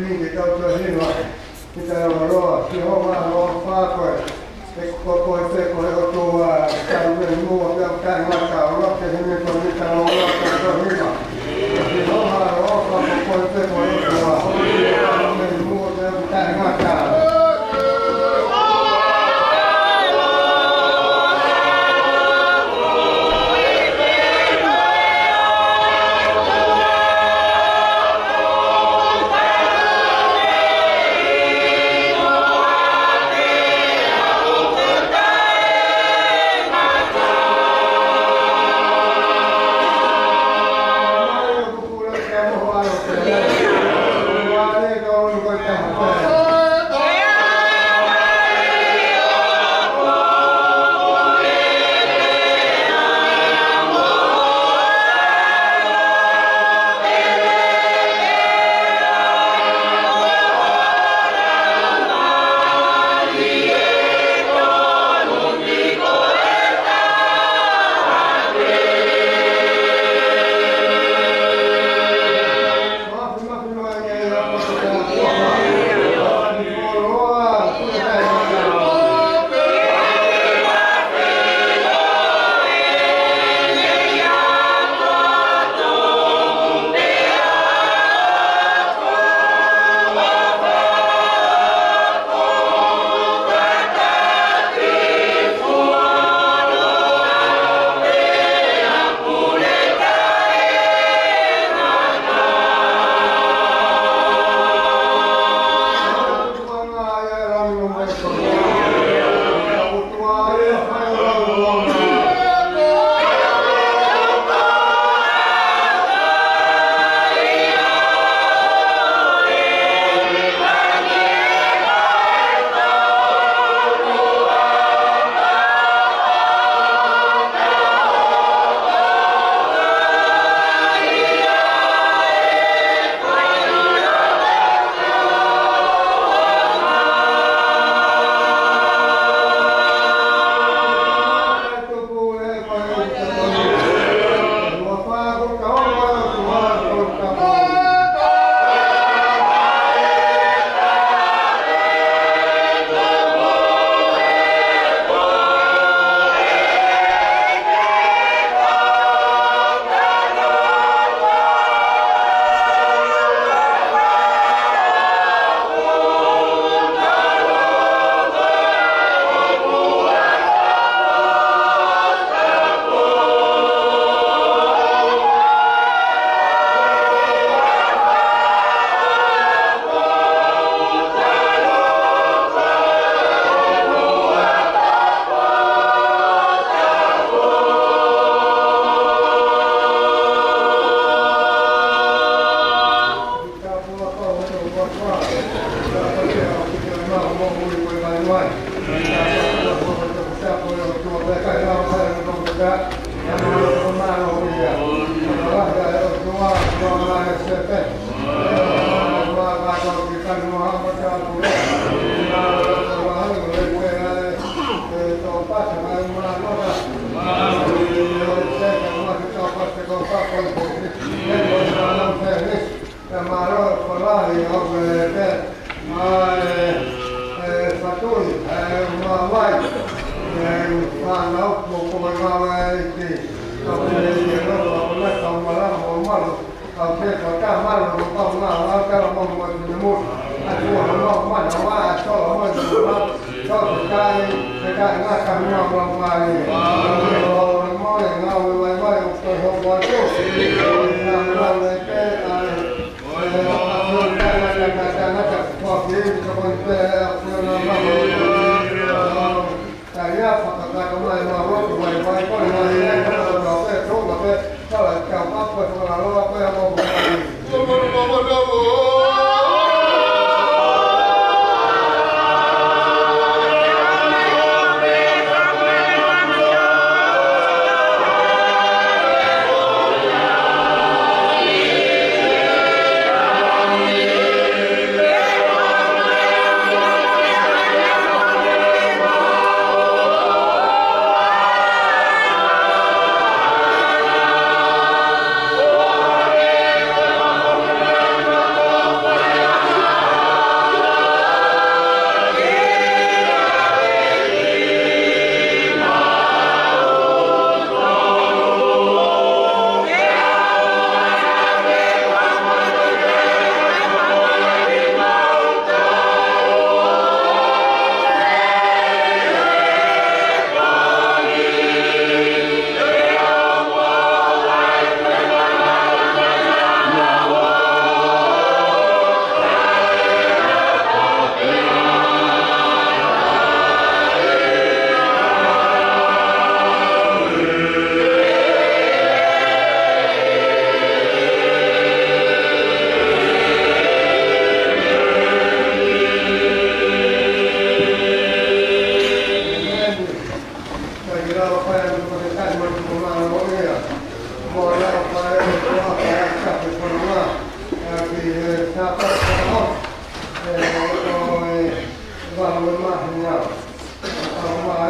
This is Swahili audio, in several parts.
vinkit auto hinnoin. Mitä on roa, se homma on pakoin. Koko teko joutuu tämmöinen muu, tämän matkaa on rohkeasti nyt on mitä on rohkeasti on hyvä. Siinä homma on koko teko joutuu tämmöinen muu, tämän matkaa.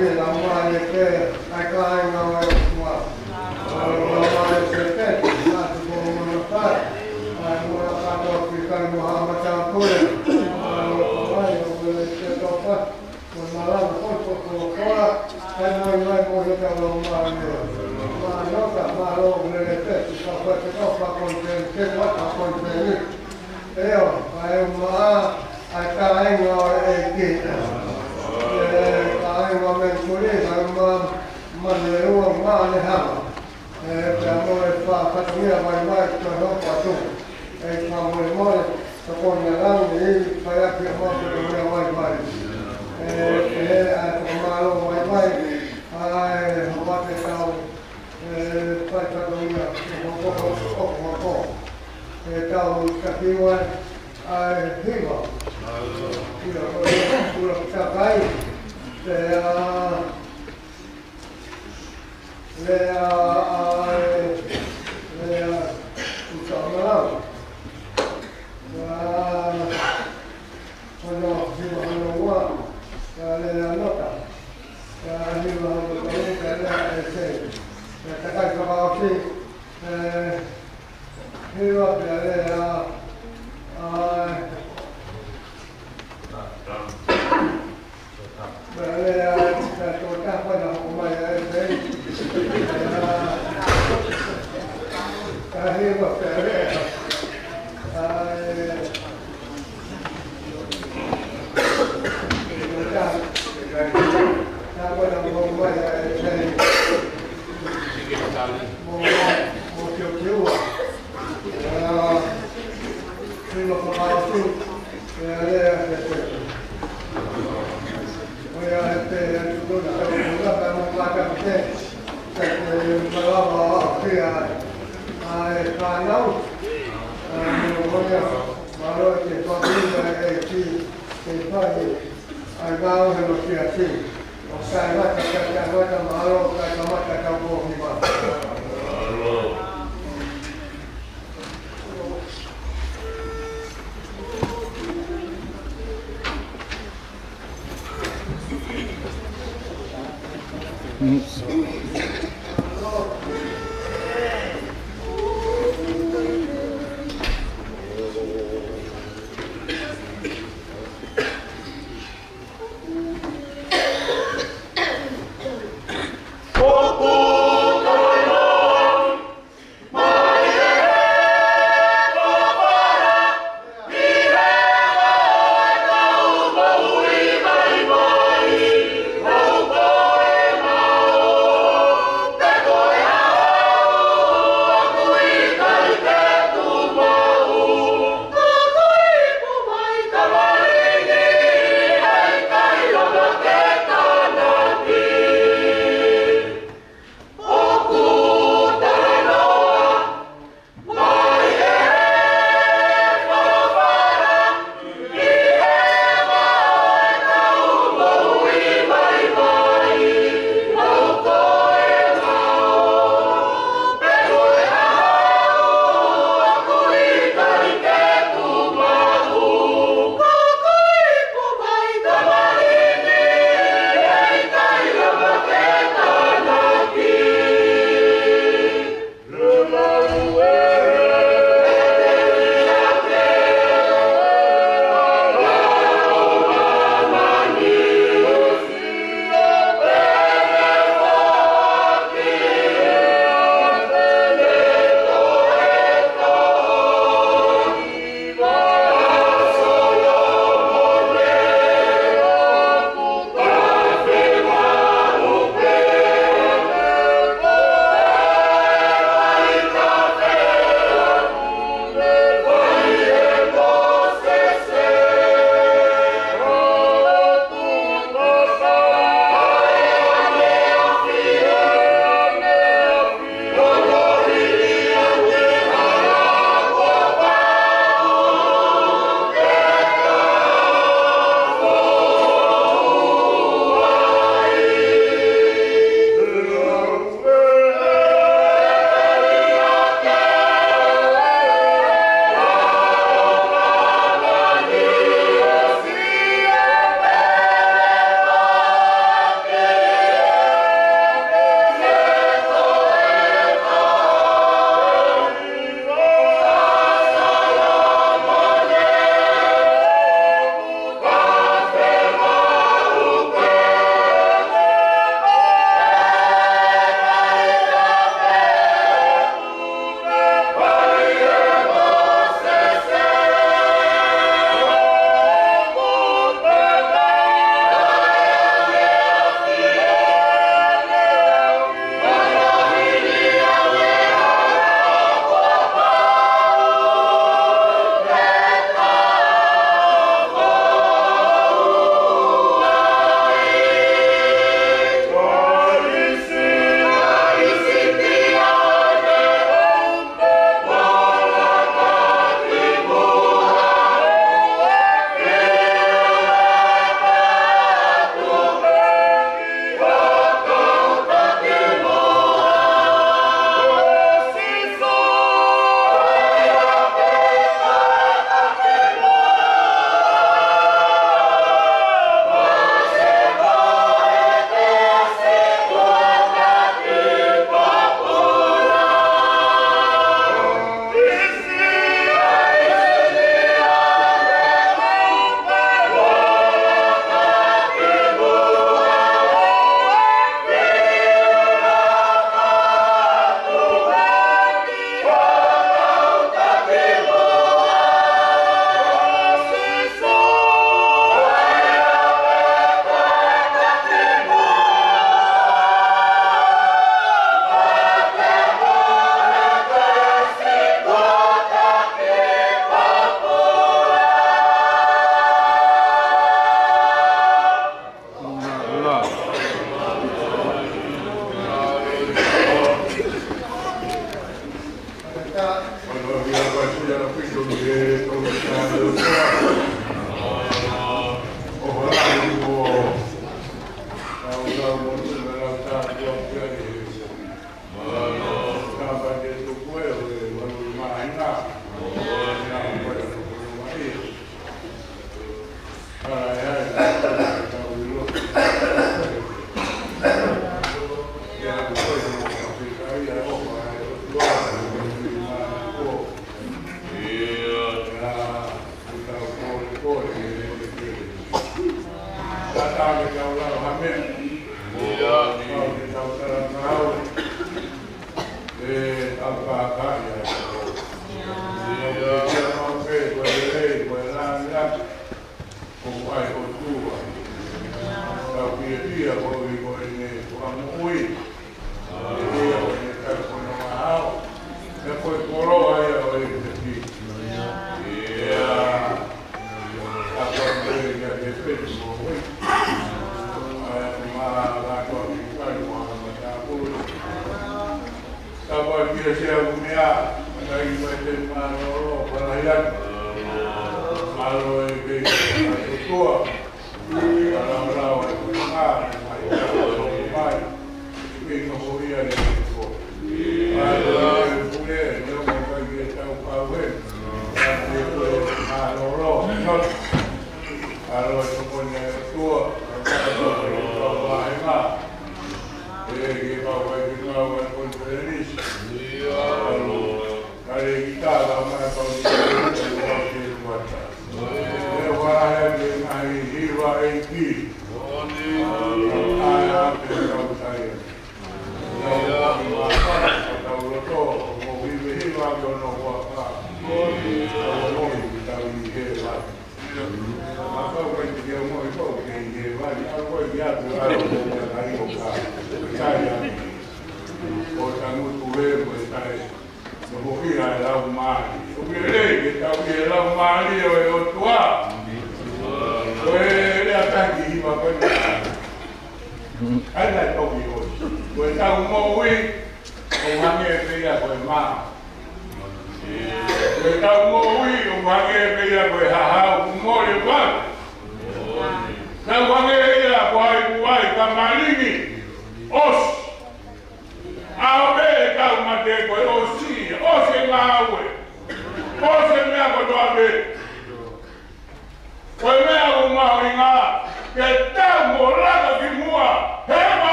ni la mai ke ai kai nga wa wa la mai ke te na tu ko mo ta ai mo ta ko ki kan Muhammad ta ko ai o le ke to pa ko na la ko ko ai mai mo le ka lo mai ma no ka ma lo le te ka pa ke to pa ko ke wa ta ko ni eo ai ma ai kai nga e ki aivan mensuuri man ruoan maan hämä. Että monet saavat vielä vain vaihtoa hopatu. Eikä moni monet konne rangi ihmistä ja mahtuu vielä vain. Että mä aloin vain. Ai, vatetaan. Paikkakunnilla koko. Tämä on kiva. Ai, hyvä. Kyllä kai. Oh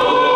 Oh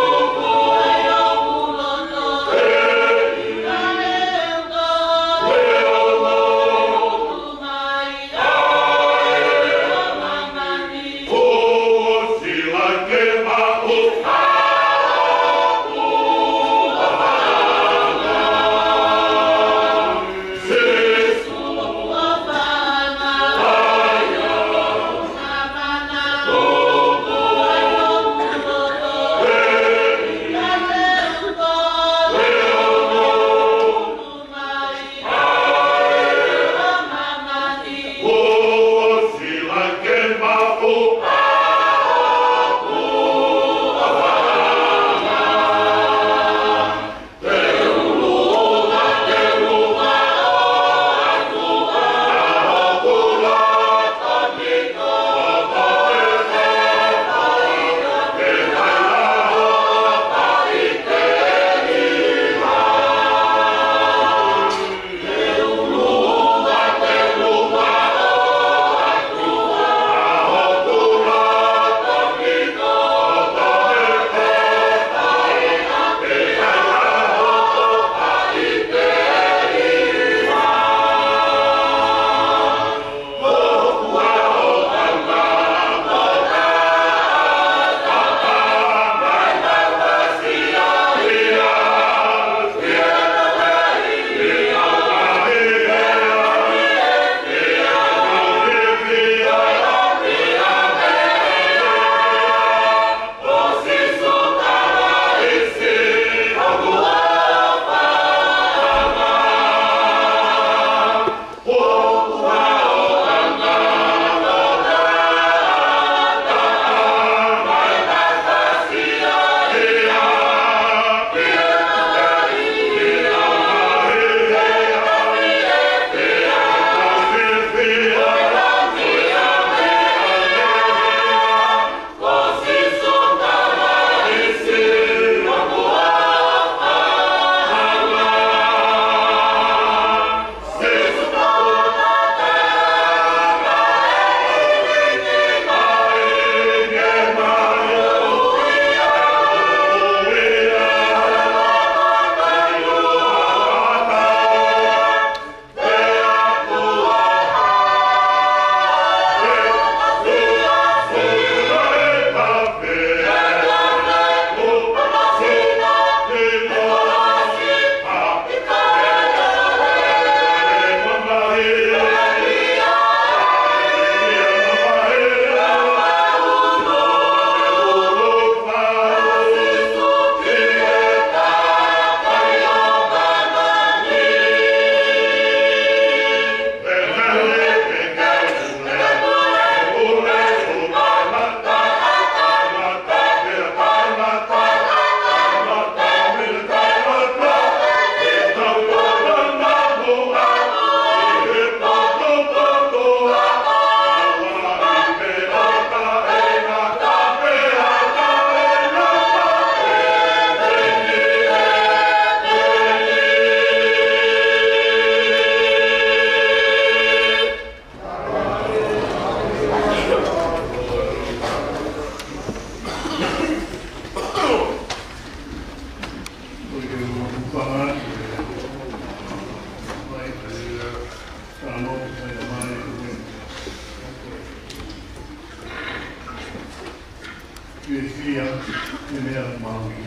fia e mea maui.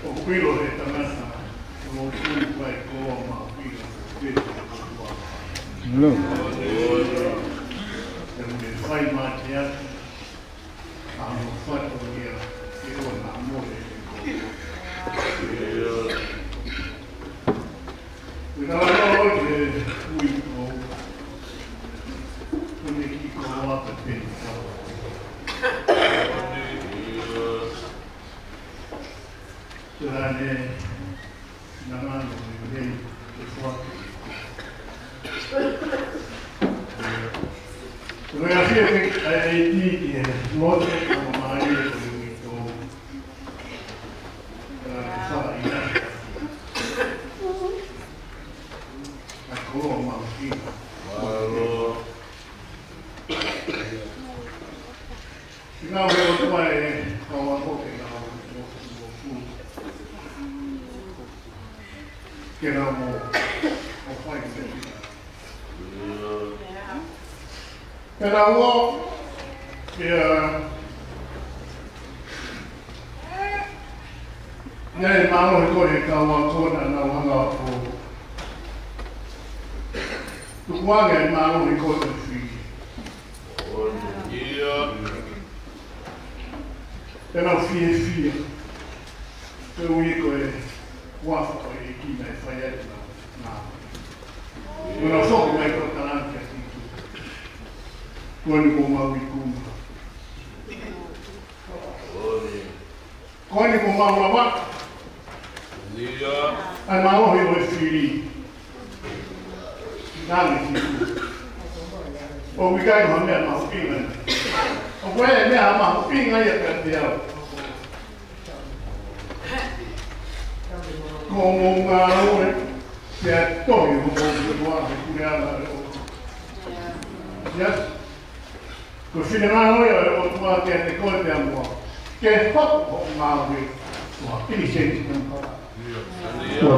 O pilo he tamasa, o tū pai koa mā pilo, pilo koa. Hello. E mune whai mā te atu, a mo whato ia, e o nā more e koa. Wina rao te ui ko, kone ki ko wata peni kawa. Tērane, nā mano me rei te whaki. Tēnei a whia e tiki e lote kama mai e koe ui tō. Tērane te wha i nai. A koa mau kina. I ngā weo tua e kaua hoke ngā weo fu. Ke rā mō o whai te whina. Ke rā mō Nei mālo he koe he kaua kona nā wanga o tukuanga e mālo he koe te whiki. Tēnā whie. Te ui koe wāwhaka e kina e whai atu nā. Muna whoku mai koe taranti a titu. Koe ni ko mau i kuma. Koe ni ko mau la waka. Ai mau he oe whiri. Nāne titu. O wikai ho mea mahu pinga. O koe e mea mahu pinga ia ka te au. Ko mō ngā oe, te a tohi ho mō te wā he kure ala e o. Yes? Ko whine ngā oe o tua te a te koe te amua. Ke hoku ho ngā oe, tua pini senti ngā kora. Go!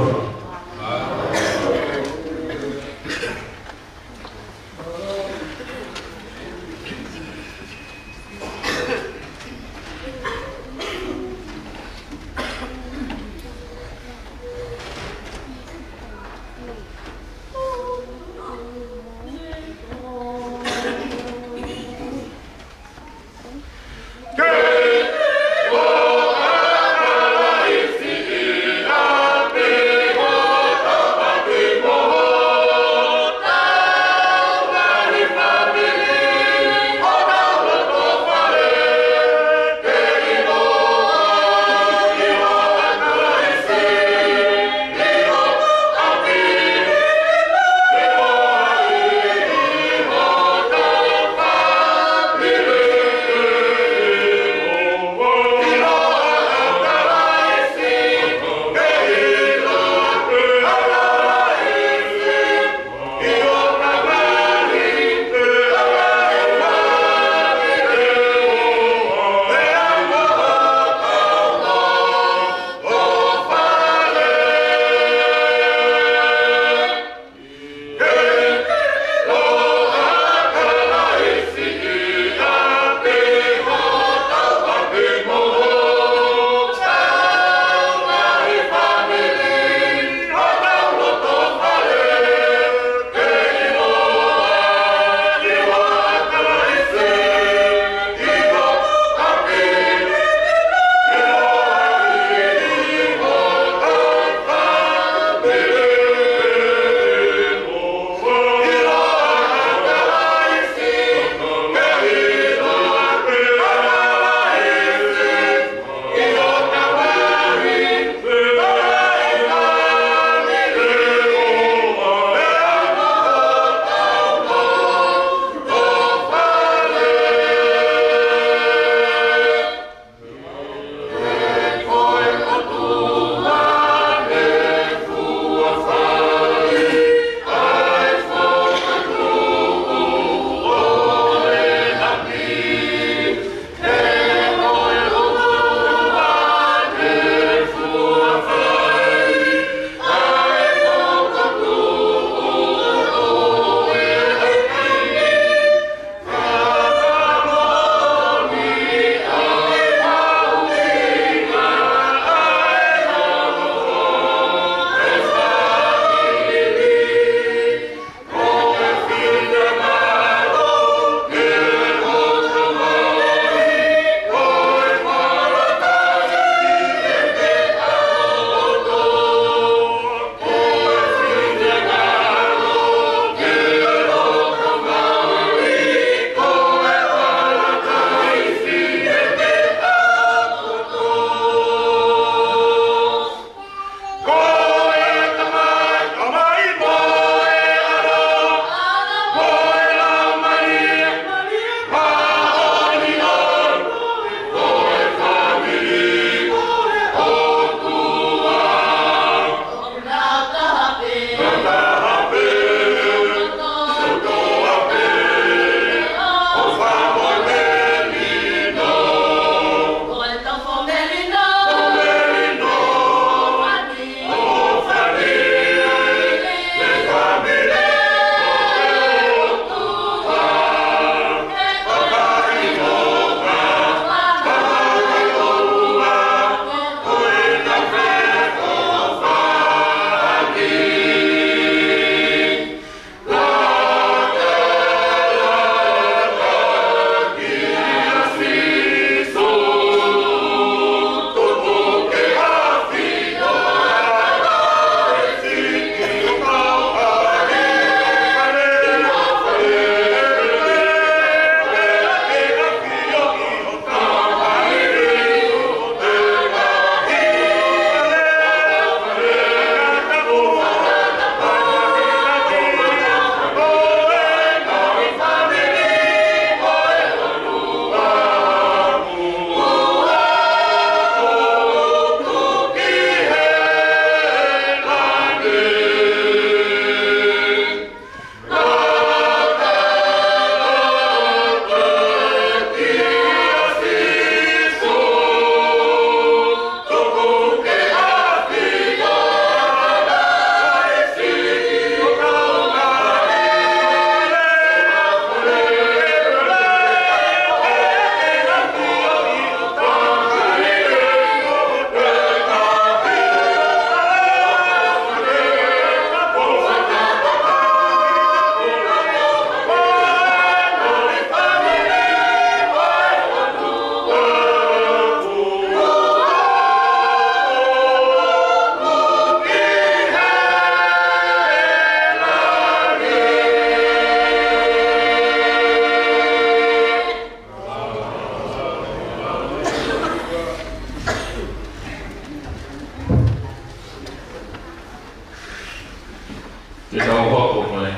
hoko mai.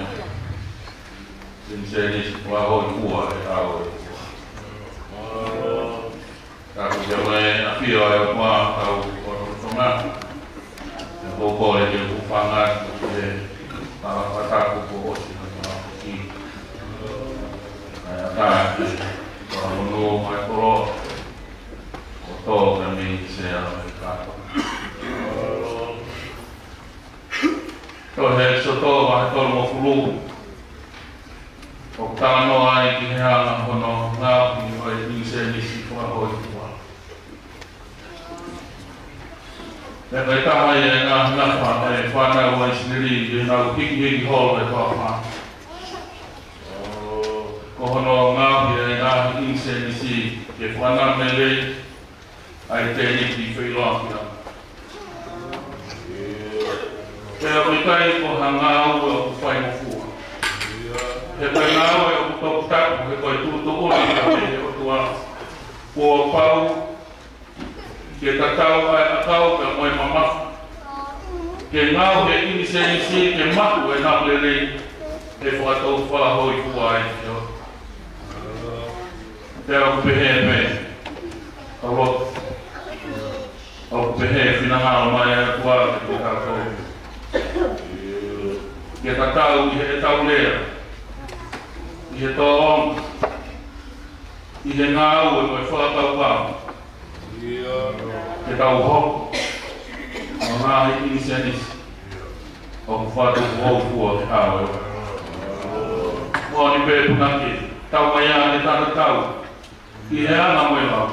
Se ni wa hoi kua e au. Ka ku te mai a pio e ma au o tonga. Ko ko e ku fanga e ta ku ko o si na ki. Ta ko no mai ko to ka mi se a ka. To he so to ma to mo fulu. O tano ai ki hanga hono ngā ki oi ni se nisi kua hoi kua. E kai taha e ngā ngāwha e whanau ai siniri e ngau hiki holo e kua wha. Ko hono ngā ki e ngā hiki se nisi ke whanau me le ai te niki whiloakia. Pea koe kai ko hanga au e o whai mo fua. He koe ngāo e o kutoku taku, he koe tūtu uri ka me o tua kua pau, ke tatau ai akau ka moe mamafu. Ke ngāo he inise nisi ke maku e nau lelei e whakatou whalahoi kua ai ki o. Te au pehe me, au roto. Au pehe whinangaro mai e kua ke te tātou. Ke tatau i he tau lea. I he tōong, i he ngāu e koe whakatau pāu. Ke tau hoku, o ngā hiki ni senis, o ku whātuku hou kua ke hao e. Mua ni pē punaki, tau mai ane tāna tau, i he anga moe lau.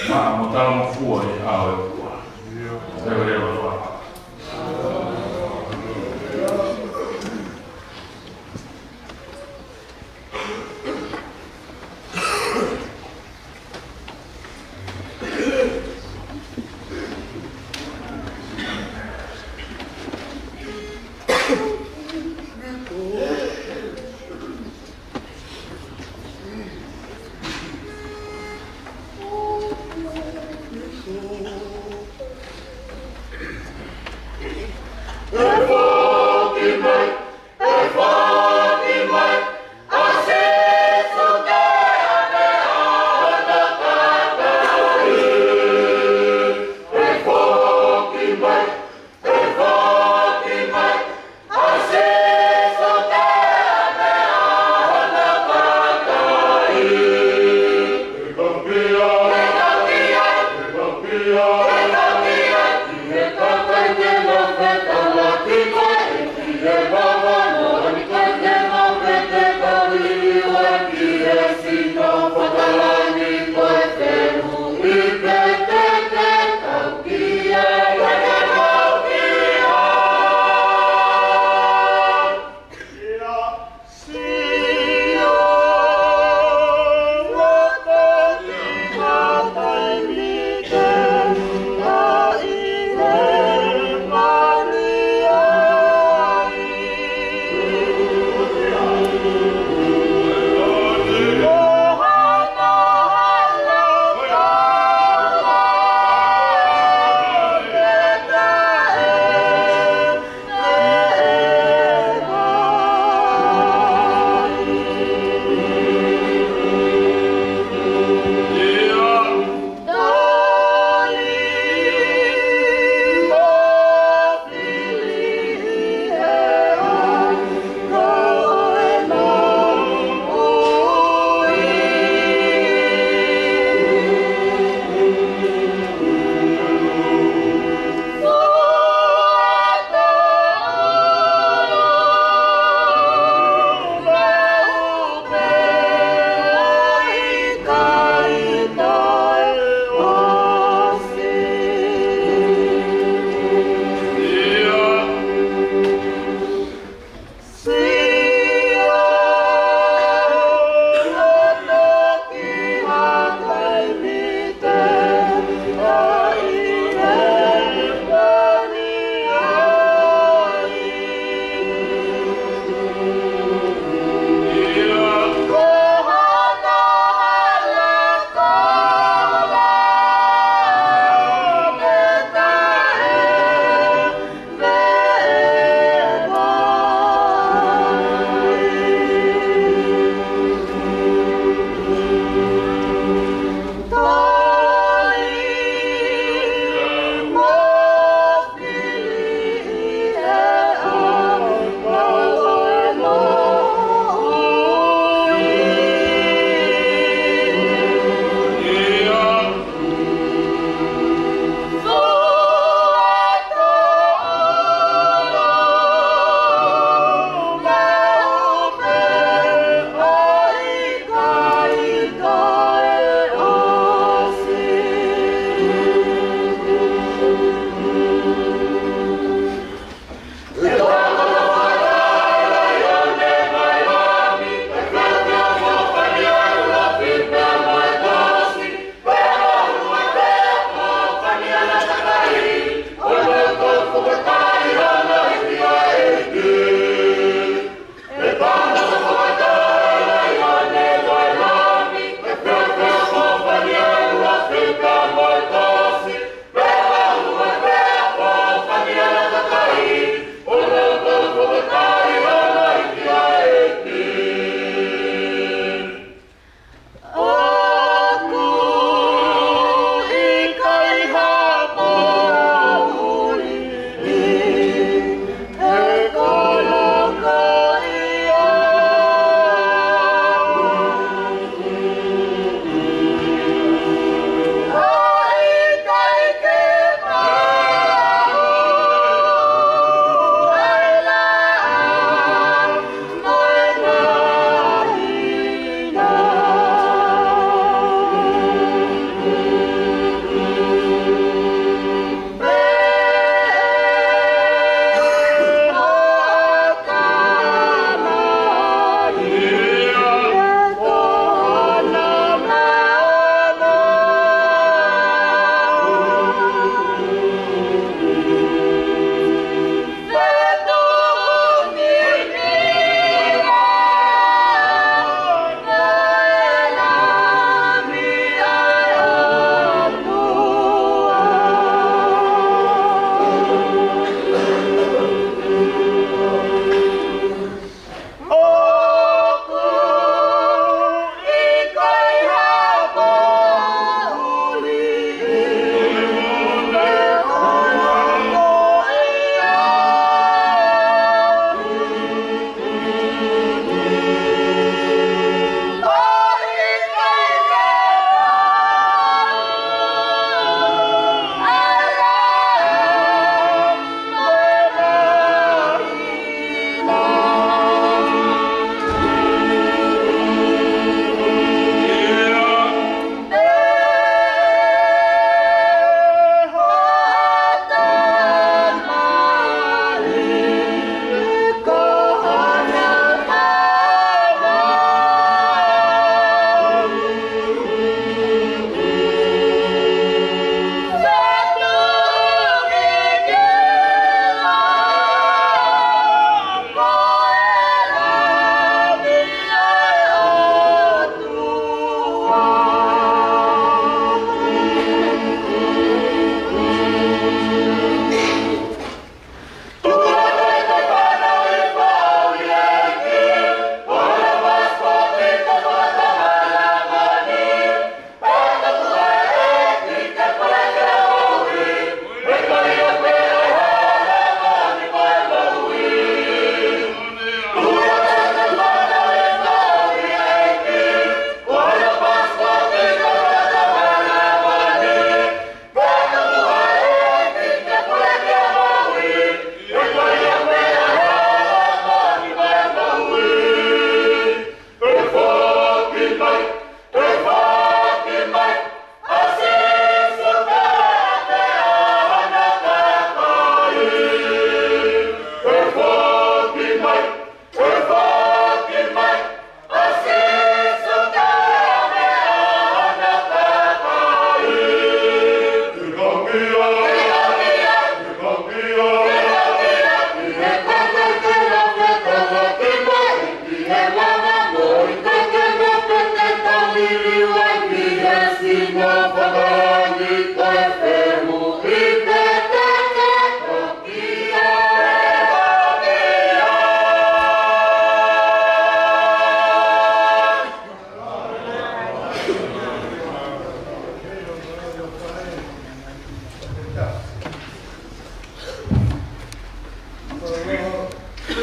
Maa mo tala mo fua e hao e kua. Rewa rewa rewa.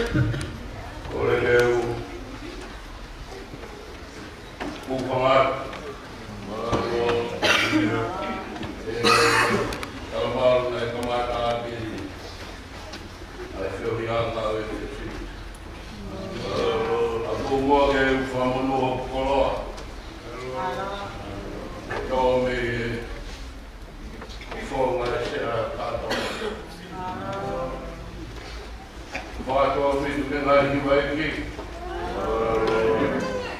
Ole keu kupangat malo kalmal na kamata bi ai feel hiata e fi aku mo ke famono kolo to me for my share tato vai to me tu na hi vai ki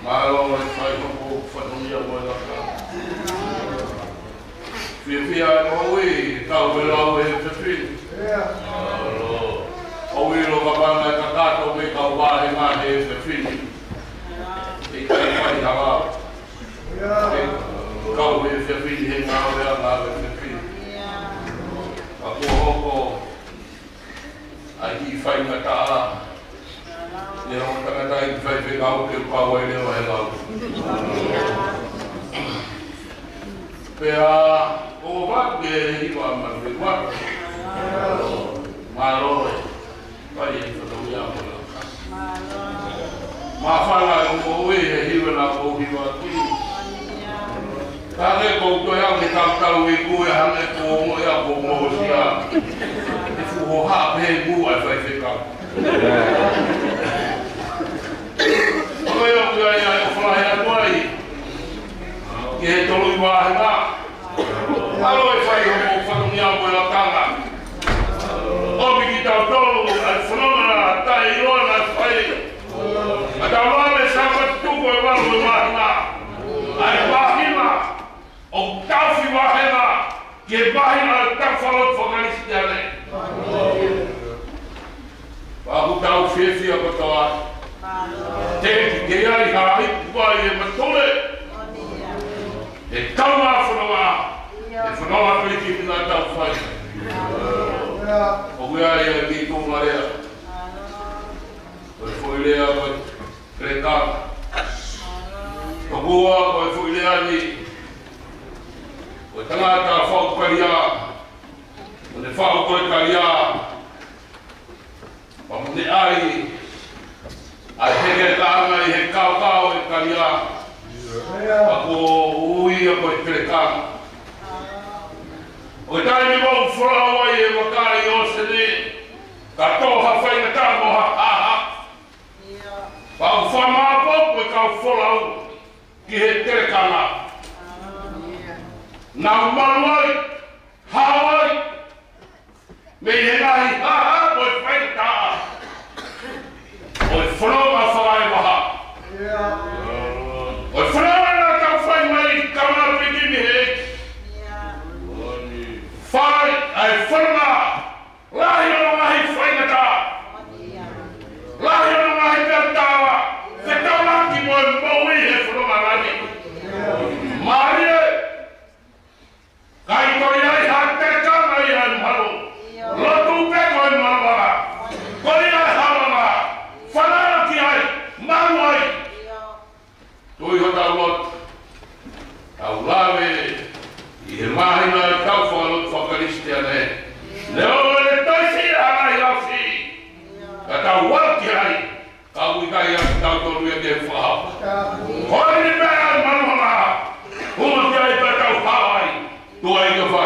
malo mai fai ko fanuia mo la ka fia no we ka we lo we te fi o we lo ka ba na ka ka to me ka wa he ma he te fi e ka mai ha wa ka we te fi he ma we la we te fi aku hoko ai fai na ka ni ho ta ka tai fai fe ka o ke pa wa le wa la pea o va ke hi wa ma ke wa malo vai e to ya mo ma fa la o we hi wa na o hi wa ki ka le ko to ya ni ka ka we ku ya le ko mo ya ko mo sia e fu ho ha pe bu ai fai fe ka o yo ya fa ya boy ke to lu wa ha alo e fai ho fa no ya mo la tanga o mi ki ta tolo al fonona ta io na fai ada wale sa ka tu ko wa lo ma na ai wa hima o ta fi wa hema ke ba hima ta falo focalistiane ba ku ta fi fi ko to te ke ai ha i wa e ma tole e calma fonoma e fonoma per chi na ta fai o we ai e ki ko marea o foi le a ko treta o boa ko foi le ani o tanga ta fo karia o le fa ko karia o ne ai he ta ngai he kau kau e karia ako ui ako e treta o tai mi mo fora wa e wakai o se ne ka to ha fai na ka mo ha ha pa o fa ma po ko ka fora ki he treta na na maloi hawai me he nai ha ha o fai ta o fora ma fai wa ha o fora na ka fai mai ka na piki mi he fai ai forma la yo no mai fai na ta la yo no mai ta ta se ta la ki mo wi he forma la ni marie kai to ya ha te ka mai an halo lo tu pe ko ma ba ko ya ha ma fa la ki ai ma wai tu yo ta lot au lave e mai na ka fo focalistiane leo le tosi ai ofi ka wa ki ai ka wi ka ya ta to lu de fa ko ni ba ma no ma ko mo ki ai pa ka fa ai to ai ka fa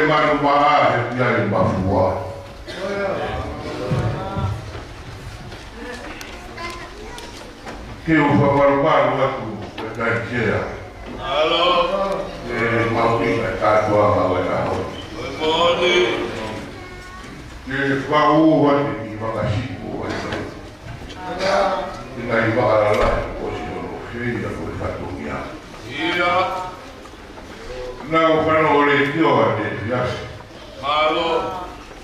manu maa he piari mafua. Ke uwhakaruparu atu e kaikea. Alo. E mauinga katoa mawe aho. Ke whauwa te ki wakashiku wa ito. Ina I wakarala e kosi ono whia koe whatungia. Ia. Nā whano ore tio a te fiasi. Alo.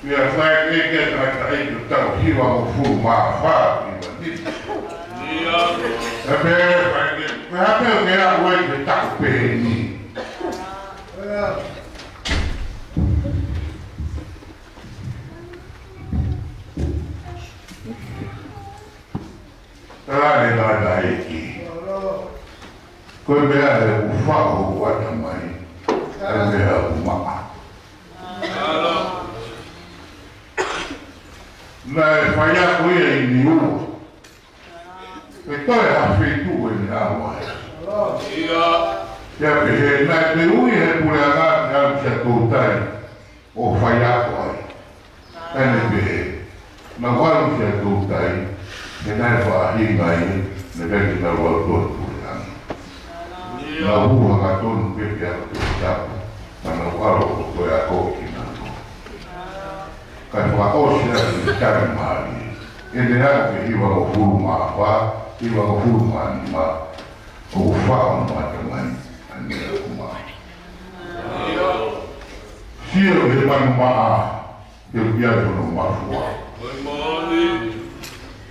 Pia whae keke tata i tu tau hiwa o furu maa whaa i wanditi. Ia. E pere whae ke, me hape o ke a ue te taku pehe ni. Tāre nāna eki. Koe mea e uwhako wata mai. E mea umaa. Alo. Nā e whaia koe i ni ua. E toi hawhitu e ni awai. Ia. Ia pehe, nā te ui he pule a ngāti au tia tōtai o whaia koe. Ene pehe, nā waru tia tōtai, e nai whaahinga i, ne veki nā wau tōtu pule anga. Nā hua ngā tonu pepe a te tapu, mana waro o koe a kōki nā tō. Kai whaosi a te tari maari, e ne hau ke hiwa o furu maa wha, hiwa o furu maa ni maa, o whao mata mai, a nea kumaa. Sio he manu maa, te upiato no mafua.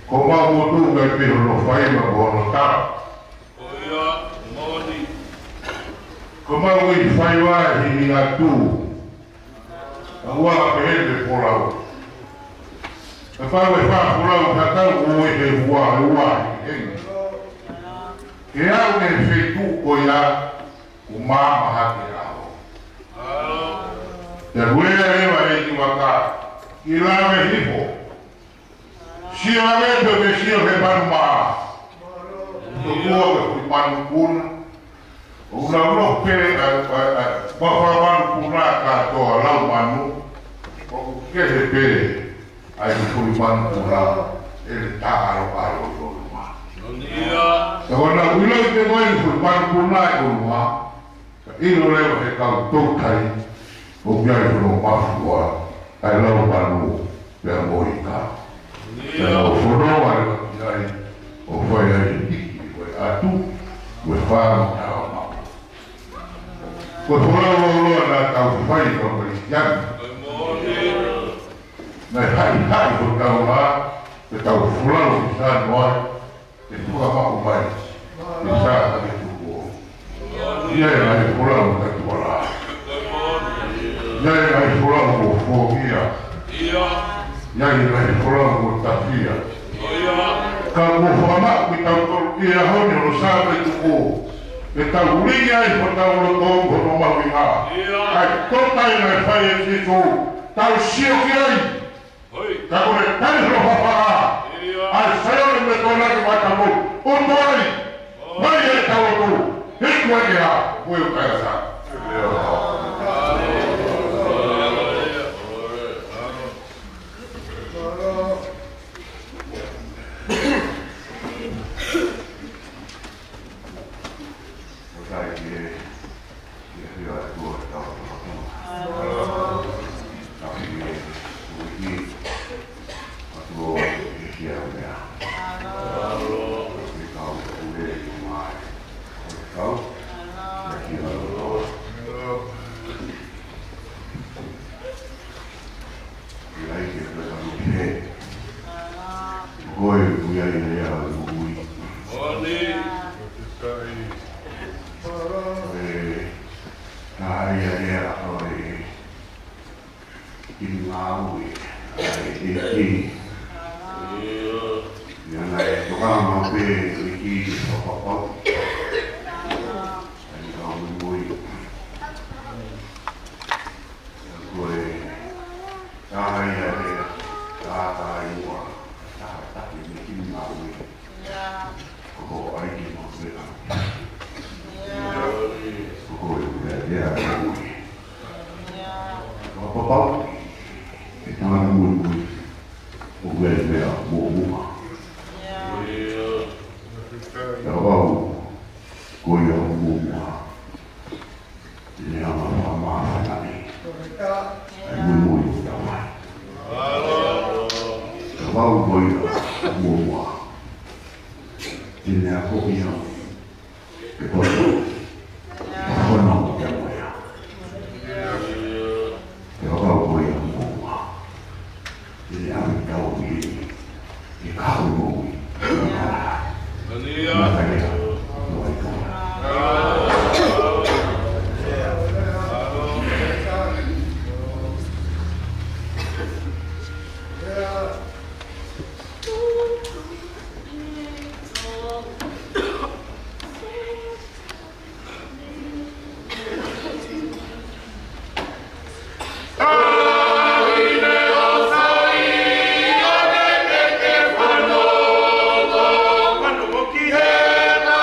Ko mau o tūka I peho no whaima ko ono tara. Ko mau I whaiwa hi ngā tū. A huanga pehende porau. E pau e wha porau tatau o e he hua e hua I hengi. Ke au ne whetū ko ia o māmaha ke aho. Te huea ewa e ki waka. Ki lawe hipo. Sio avendo che sio che fanno male. Non può che fanno un uno per fanno una carto alla mano. Che se per ai fu fanno una e taro paro con ma. Secondo quello che voi fu fanno una con ma. Io non levo che tocca o piace non passa ai loro fanno per voi ca. O whanau are wakirai o whai ai hiki koe atu koe whānau tau mau. Koe whanau loa nā tau whai ka koe kiani. Nai hai ko tau rā, te tau whanau ki sānu ai, te whakamaku mai, te sāka ke tuku o. Ia e nai whanau ka tua rā. Ia e nai whanau ko whokia. Iai nai whanau ko tawhia. Ka ko whamaku I tau toru ki a honi o sāpe tuku. E tau uringi ai po tau lo tongo no maui ngā. Ai totai nai whai e tiku. Tau sio ki ai. Ka kore tani ro hapaa. Ai sayore me tōna ki watamu. Oto ai. Mai e tau tu. Hiku e ki ha. Koe o kai asa. pau. E tangata mui. O mea mua. E wau. Koia mua. E ama whamara nani. E mui tawai. E wau koia mua. E nea kokia. E koia. E koina o te moia. E wau koia mua. E nea ami tau i. E kahu mui. E matakea. Quando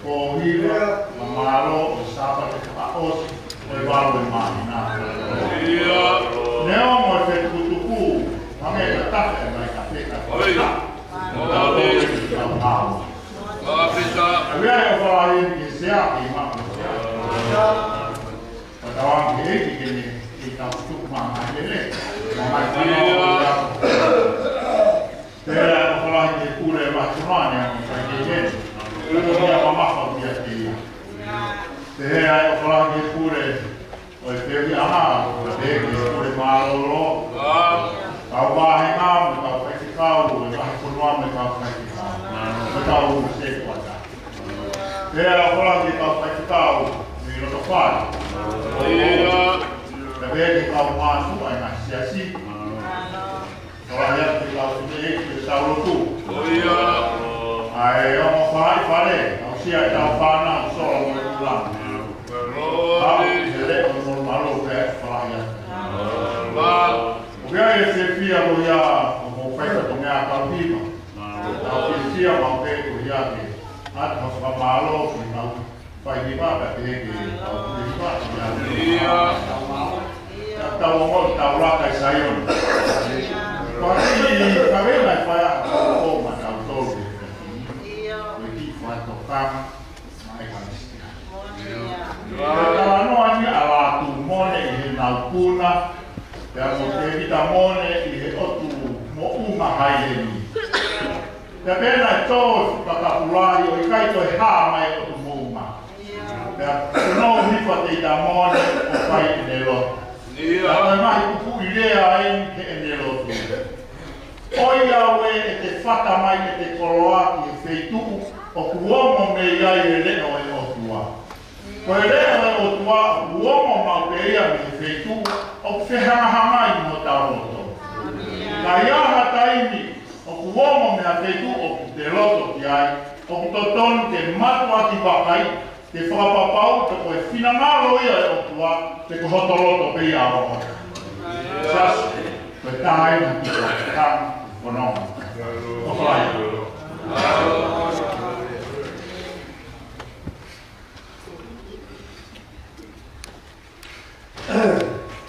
Pohiva Sapate Akosi Neo mo fe tuku mame ta mai ka pe ka Avea eu falar em que se a queima, para dar uma rede que ele está acostumado a ele, mas eu falar que cura é bastante, para que ele, para que a mamá fazia aqui. Eu falar que cura, eu teve a para ter que cura malo, ao barre não, ao praticar, ao continuar a praticar, ao você pode. Ela fala que está praticar e não faz. Também que está mais uma mas assim. Olha que está o que está o tu. Aí eu não falei, não se está falando só o lá. Ah, ele é normal o que fala. O que é esse filho já como feito com a calvina. A polícia vai ver o já que atau malo kita pagi pada pergi atau mau tahu lah kayak sayur tapi kami nak payah oh macam tu jadi foto kam mereka kalau ni alat tu mone hendak puna dan mungkin kita mone ini otu mau umahai ini Te pena tos pakapulai o kai to ha mai o muma. Te no mi fate da mone o pai de lo. Ia mai ku idea ai ke de lo. Oia we te fata mai te koloa ki feitu o kuomo me ia ele no e o tua. Ko ele o tua uomo ma pe ia me feitu o feha mai mo ta roto. Ka ia hataini o uomo me afeitu o te loto ki ai, o toton te matua ki wakai, te whakapapau, te koe whinangaro ia e o tua, te kohoto loto pe ia roho. Sas, koe tāi na ki koe tāng konoma. O whai.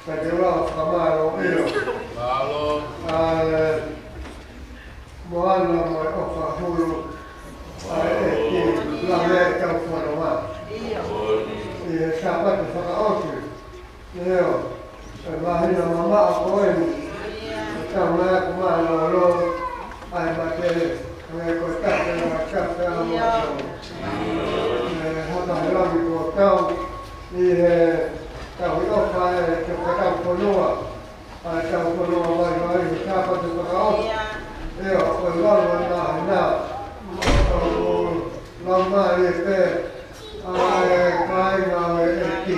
Ka te rā whamaro eo. Moana mo e ofa hulu e ki la mea tau whanawā. I sapate whakaotu. Neo, e mahina mama a koeni. E tau mea ku mana o lo ai matere. Me ko tate na kape a moto. Me hata helangi ko tau. I he tau i ofa e te whakau konua. Ai tau konua mai mai i sapate whakaotu. Io poi loro no, non mai per kai no e ti.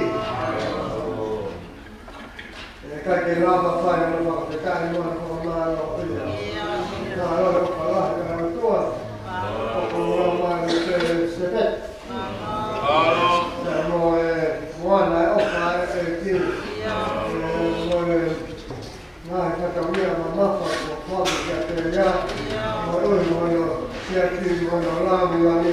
E che roba fai non va che kai no con mano io. No, allora parlare con la tua. O mai per se te. No buona o fare e ti. Ai, tata mia mamma fa quando che atterrà, ma noi voglio sia qui voglio la lì,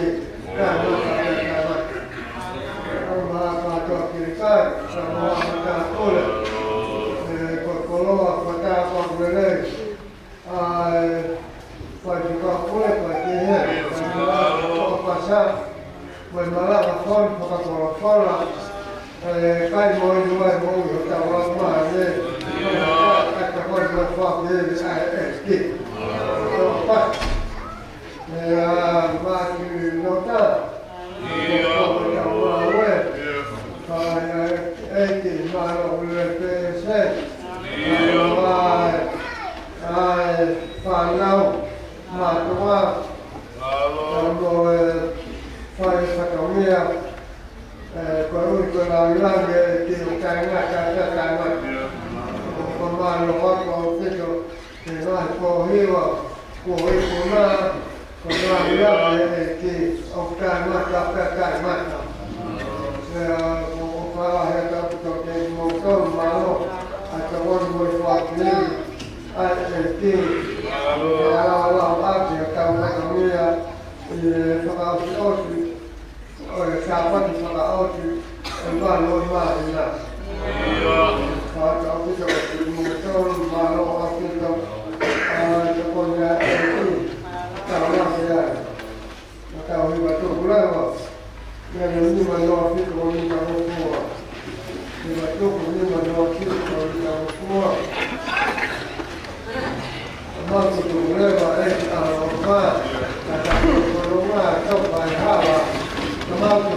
ma fatto che fare, siamo a cantare, qualcuno a fare con lei, poi giocare pure perché ho passato, poi malata fuori, con la folla, kai moi due moi stavo male. Poi non fa bene sti ma che nota e ma non le se fanno ma qua quando fai questa mia quello che la grande che cai una casa cai ma lo fatto ho detto que vai Pohiva, Pohiva, quando vai que o cara mata, o fala reta porque motor malo, até hoje vou falar que que ela bate a causa da minha e falar hoje, olha, Sapate falar hoje, vai normal, né? Kalau kita betul malu kita punya itu kalau dia tahu betul pula yang ini malu kita boleh tahu semua betul ini malu kita boleh tahu semua malu itu boleh kalau kau bayar malu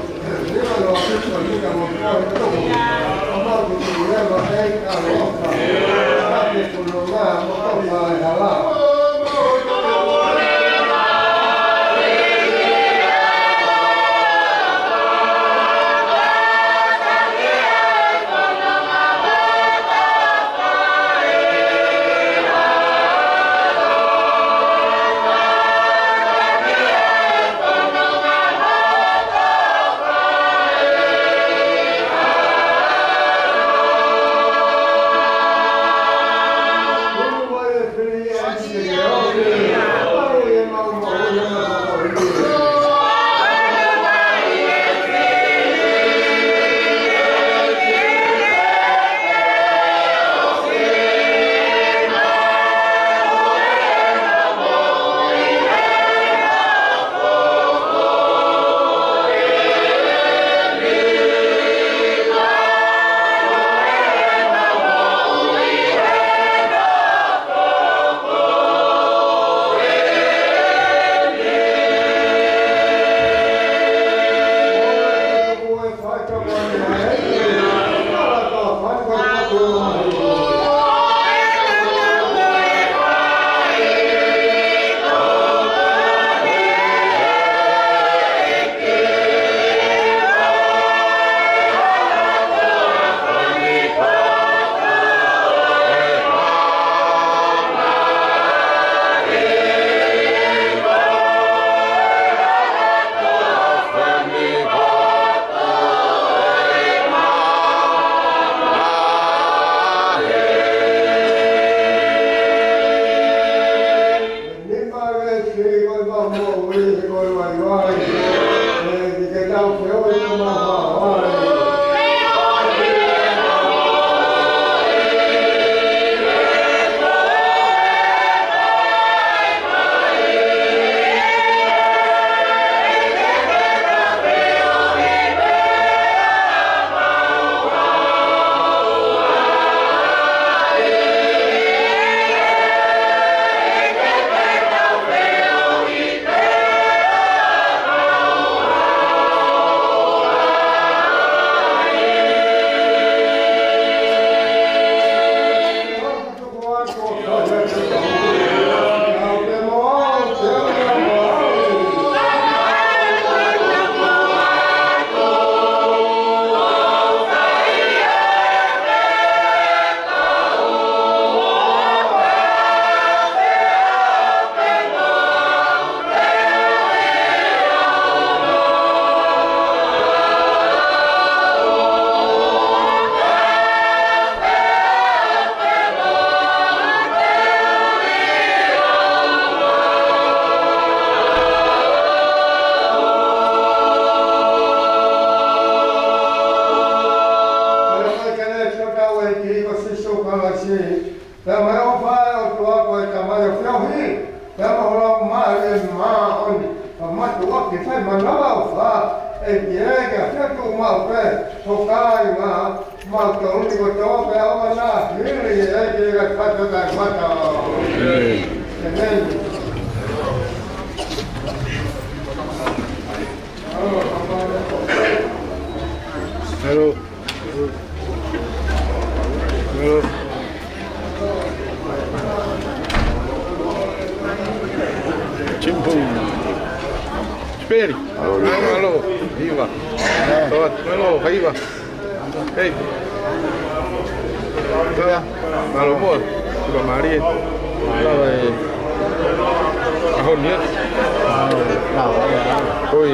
ini malu kita boleh tahu Hello. Hello. Cimpum. Espere. Alô. Viva. Alô, viva. Ei. Alô, boa. Viva Maria. rồi hồn nhất ôi